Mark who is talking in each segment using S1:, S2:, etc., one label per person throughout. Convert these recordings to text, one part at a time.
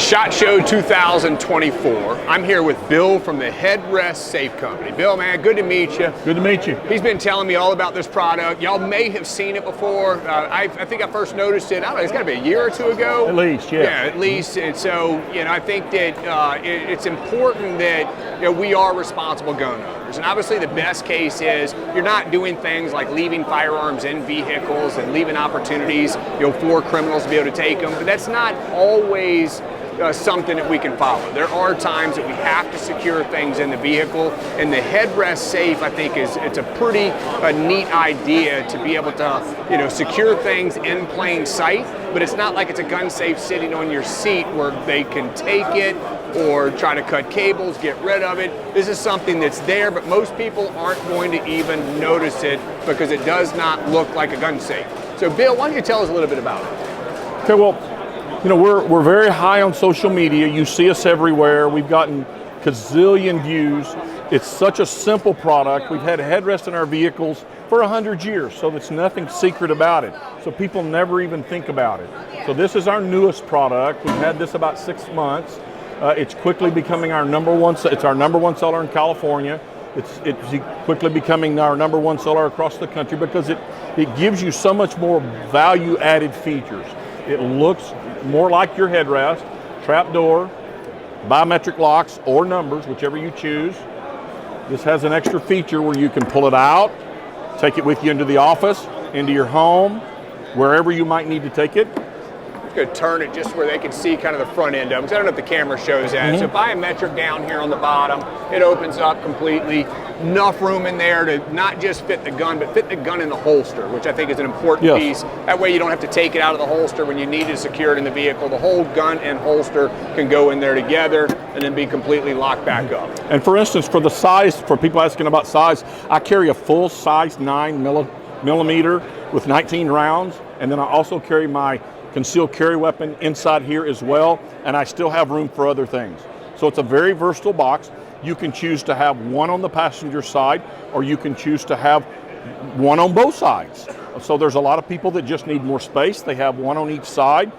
S1: SHOT Show 2024. I'm here with Bill from the Headrest Safe Company. Bill, man, good to meet you.
S2: Good to meet you.
S1: He's been telling me all about this product. Y'all may have seen it before. I think I first noticed it, I don't know, it's got to be a year or two ago.
S2: At least, yeah.
S1: Yeah, at least. And so, I think that it's important that we are responsible gun owners. And obviously the best case is you're not doing things like leaving firearms in vehicles and leaving opportunities for criminals to be able to take them. But that's not always something that we can follow. There are times that we have to secure things in the vehicle, and the headrest safe, I think, it's a pretty neat idea to be able to secure things in plain sight, but it's not like it's a gun safe sitting on your seat where they can take it or try to cut cables, get rid of it. This is something that's there, but most people aren't going to even notice it because it does not look like a gun safe. So Bill, why don't you tell us a little bit about it?
S2: Okay, well, we're very high on social media. You see us everywhere. We've gotten gazillion views. It's such a simple product. We've had a headrest in our vehicles for 100 years, so there's nothing secret about it. So people never even think about it. So this is our newest product. We've had this about 6 months. It's quickly becoming our number one. It's our number one seller in California. It's quickly becoming our number one seller across the country because it gives you so much more value-added features. It looks more like your headrest, trap door, biometric locks or numbers, whichever you choose. This has an extra feature where you can pull it out, take it with you into the office, into your home, wherever you might need to take it.
S1: I'm going to turn it just where they can see kind of the front end of it, because I don't know if the camera shows that. So biometric down here on the bottom, it opens up completely. Enough room in there to not just fit the gun, but fit the gun in the holster, which I think is an important piece. That way you don't have to take it out of the holster when you need to secure it in the vehicle. The whole gun and holster can go in there together and then be completely locked back up.
S2: And for instance, for the size, for people asking about size, I carry a full size 9 millimeter with 19 rounds, and then I also carry my concealed carry weapon inside here as well, and I still have room for other things. So it's a very versatile box. You can choose to have one on the passenger side, or you can choose to have one on both sides. So there's a lot of people that just need more space. They have one on each side.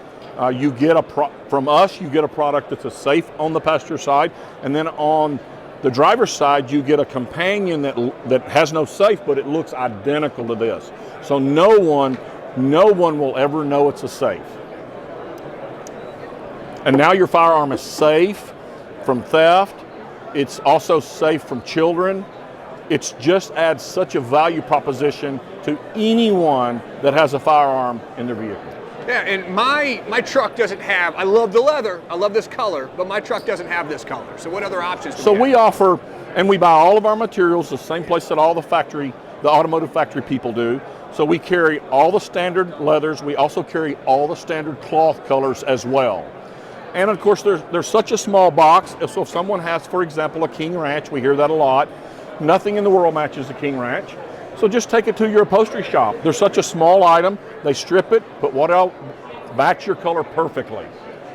S2: You get from us, you get a product that's a safe on the passenger side, and then on the driver's side, you get a companion that has no safe, but it looks identical to this. So no one will ever know it's a safe. And now your firearm is safe from theft. It's also safe from children. It just adds such a value proposition to anyone that has a firearm in their vehicle.
S1: Yeah, and my truck doesn't have, I love the leather, I love this color, but my truck doesn't have this color. So what other options do
S2: we offer, and we buy all of our materials the same place that all the automotive factory people do. So we carry all the standard leathers. We also carry all the standard cloth colors as well. And of course, there's such a small box. So if someone has, for example, a King Ranch, we hear that a lot. Nothing in the world matches a King Ranch. So just take it to your upholstery shop. They're such a small item. They strip it, but what else? Match your color perfectly.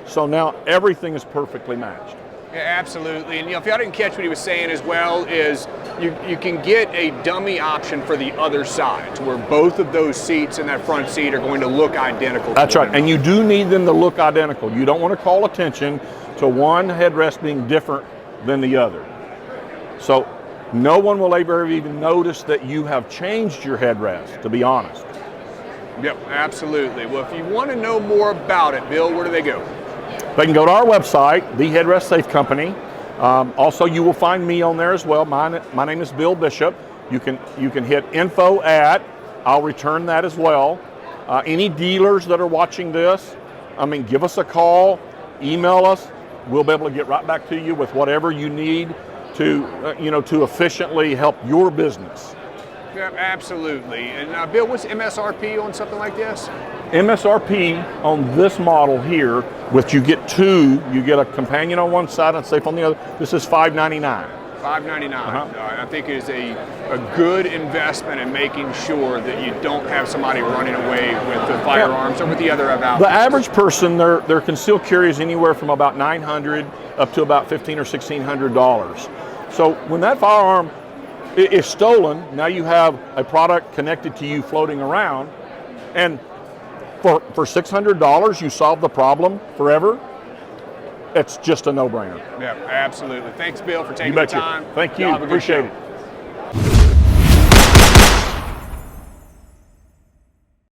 S2: So now everything is perfectly matched.
S1: Yeah, absolutely. And if y'all didn't catch what he was saying as well, is you can get a dummy option for the other side, to where both of those seats in that front seat are going to look identical.
S2: That's right, and you do need them to look identical. You don't want to call attention to one headrest being different than the other. So no one will ever even notice that you have changed your headrest, to be honest.
S1: Yep, absolutely. Well, if you want to know more about it, Bill, where do they go?
S2: They can go to our website, the Headrest Safe Company. Also, you will find me on there as well. My name is Bill Bishop. You can hit info at, I'll return that as well. Any dealers that are watching this, give us a call, email us. We'll be able to get right back to you with whatever you need to efficiently help your business.
S1: Yeah, absolutely. And Bill, what's MSRP on something like this?
S2: MSRP on this model here, which you get two, you get a companion on one side and safe on the other. This is $599.
S1: $599. I think it is a good investment in making sure that you don't have somebody running away with the firearms or with the other outfits.
S2: The average person, their concealed carry is anywhere from about $900 up to about $1,500 or $1,600. So when that firearm is stolen, now you have a product connected to you floating around, and for $600 you solve the problem forever. it's just a no-brainer.
S1: Yeah, absolutely. Thanks, Bill, for taking
S2: You
S1: the
S2: betcha.
S1: time.
S2: Thank you.
S1: Y'all have a good
S2: Appreciate
S1: show.
S2: it.